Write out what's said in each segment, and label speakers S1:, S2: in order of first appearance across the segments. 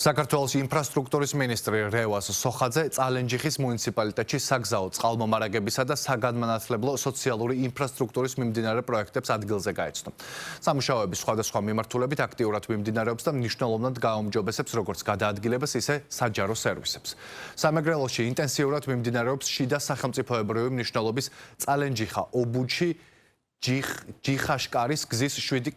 S1: საქართველოს ინფრასტრუქტურის მინისტრი რევაზ სოხაძე წალენჯიხის მუნიციპალიტეტში საგზაო წყალმომარაგებისა და საგანმანათლებლო სოციალური ინფრასტრუქტურის მიმდინარე პროექტებს ადგილზე გაეცნო. სამუშაოები სხვადასხვა მიმართულებით აქტიურად მიმდინარეობს და მნიშვნელოვნად გააუმჯობესებს როგორც გადაადგილებას, ისე საჯარო სერვისებს. სამეგრელოში ინტენსიურად მიმდინარეობს შიდა სახელმწიფოებრივი მნიშვნელობის წალენჯიხა ობუჩი ჯიხაშკარის გზის 7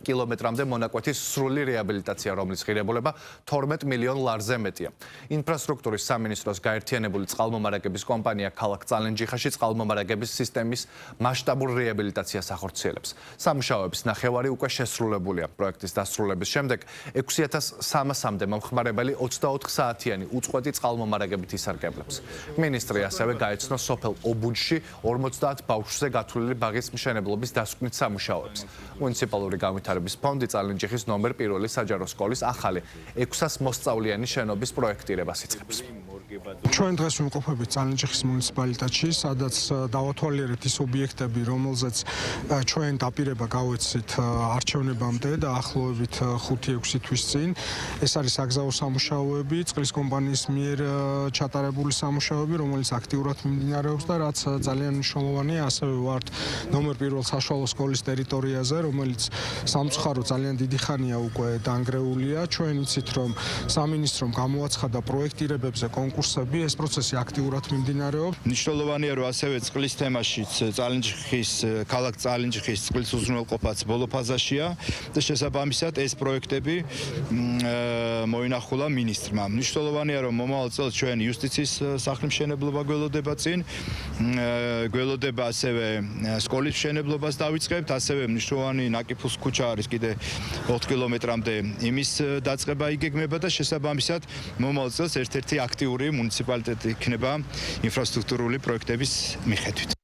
S1: კილომეტრამდე მონაკვეთის სრული რეაბილიტაცია, რომლის ღირებულება 12 მილიონ ლარზე მეტია. ინფრასტრუქტურის სამინისტროს გაერთიანებული წყალმომარაგების კომპანია ქალაქ წალენჯიხაში წყალმომარაგების სისტემის მასშტაბურ რეაბილიტაციას ახორციელებს. სამუშაოების ნახევარი უკვე შესრულებულია. პროექტის დასრულების შემდეგ 6300-მდე მომხმარებელი 24 საათიანი უწყვეტი წყალმომარაგებით ისარგებლებს. მინისტრი ასევე გაეცნო სოფელ ობუჯში 50 ბავშვზე გათვლილი ბაღის მშენებლობის დასკვნით სამუშაოებს. მუნიციპალური განვითარების ფონდი წალენჯიხის ნომერ 1 საჯარო სკოლის ახალი 600 მოსწავლიანი შენობის პროექტირებას იწყებს.
S2: ჩვენ დღეს ვიმყოფებით წალენჯიხის მუნიციპალიტეტში, სადაც დავათვალიერეთ ის ობიექტები, რომელზეც ჩვენ დაპირება გავეცით არჩევნებამდე და ახლოვებით 5-6 თვის წინ. ეს არის საგზაო სამუშაოები, წყლის კომპანიის მიერ ჩატარებული სამუშაოები, რომელიც აქტიურად მიმდინარეობს და რაც ძალიან მნიშვნელოვანია, ასევე ვართ ნომერ 1 საშუალო სკოლის ტერიტორიაზე, რომელიც სამწუხაროდ ძალიან დიდი ხანია უკვე დანგრეულია. ჩვენ იცით, რომ სამინისტრომ გამოაცხადა პროექტირებებზე კონკურსები, ეს პროცესი აქტიურად მიმდინარეობს.
S3: მნიშვნელოვანია, რომ ასევე წყლის თემაშიც ქალაქ წალენჯიხის წყლის უზრუნველყოფაც ბოლო ფაზაშია და შესაბამისად ეს პროექტები მოინახულა მინისტრმა. მნიშვნელოვანია, რომ მომავალ წელს ჩვენ იუსტიციის სახლი-მშენებლობა გველოდება წინ, გველოდება ასევე სკოლის მშენებლობას დავიწყებთ, ასევე მნიშვნელოვანი ნაკიფუს ქუჩა არის კიდე 4 კილომეტრამდე იმის დაწყება იგეგმება და შესაბამისად მომავალ წელს ერთ-ერთი აქტიური მუნიციპალიტეტი იქნება ინფრასტრუქტურული პროექტების მიხედვით.